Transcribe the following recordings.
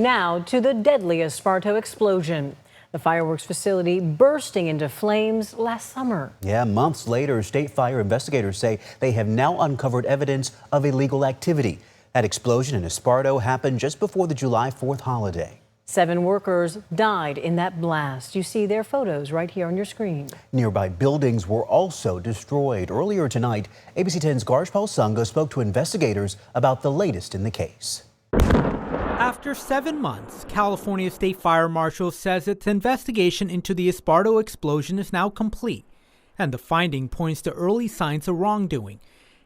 Now to the deadly Esparto explosion. The fireworks facility bursting into flames last summer. Yeah, months later, state fire investigators say they have now uncovered evidence of illegal activity. That explosion in Esparto happened just before the July 4th holiday. 7 workers died in that blast. You see their photos right here on your screen. Nearby buildings were also destroyed. Earlier tonight, ABC 10's Garjpal Sangha spoke to investigators about the latest in the case. After 7 months, California State Fire Marshal says its investigation into the Esparto explosion is now complete, and the finding points to early signs of wrongdoing.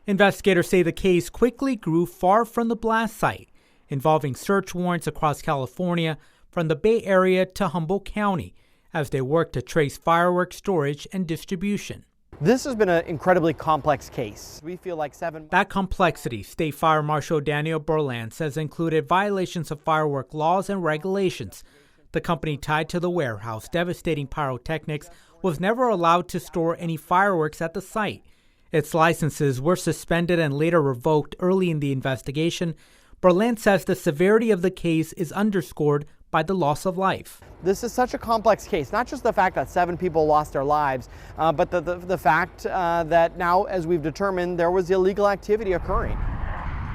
Investigators say the case quickly grew far from the blast site, involving search warrants across California from the Bay Area to Humboldt County, as they work to trace fireworks storage and distribution. This has been an incredibly complex case. We feel like That complexity, State Fire Marshal Daniel Berland says, included violations of firework laws and regulations. The company tied to the warehouse devastating pyrotechnics was never allowed to store any fireworks at the site. Its licenses were suspended and later revoked early in the investigation. Berland says the severity of the case is underscored by the loss of life. This is such a complex case, not just the fact that 7 people lost their lives, but the fact that now, as we've determined, there was illegal activity occurring.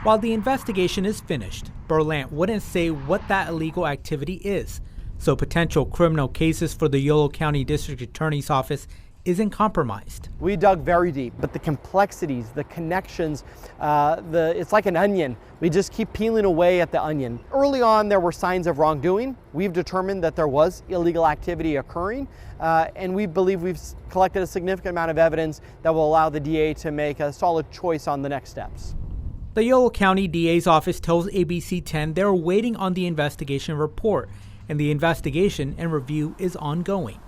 While the investigation is finished, Berland wouldn't say what that illegal activity is, so potential criminal cases for the Yolo County District Attorney's Office isn't compromised. We dug very deep, but the complexities, the connections, it's like an onion. We just keep peeling away at the onion. Early on, there were signs of wrongdoing. We've determined that there was illegal activity occurring, and we believe we've collected a significant amount of evidence that will allow the DA to make a solid choice on the next steps. The Yolo County DA's office tells ABC 10 they're waiting on the investigation report, and the investigation and review is ongoing.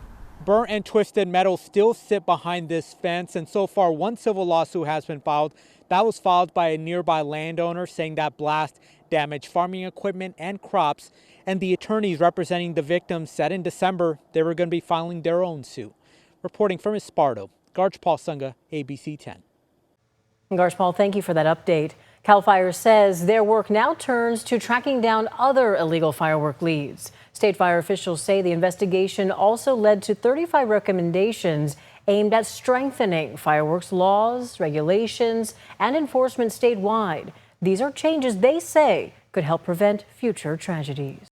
Burnt and twisted metal still sit behind this fence, and so far one civil lawsuit has been filed. That was filed by a nearby landowner saying that blast damaged farming equipment and crops, and the attorneys representing the victims said in December they were going to be filing their own suit. Reporting from Esparto, Garjpal Sangha, ABC 10. Garjpal, thank you for that update. CAL FIRE says their work now turns to tracking down other illegal firework leads. State fire officials say the investigation also led to 35 recommendations aimed at strengthening fireworks laws, regulations, and enforcement statewide. These are changes they say could help prevent future tragedies.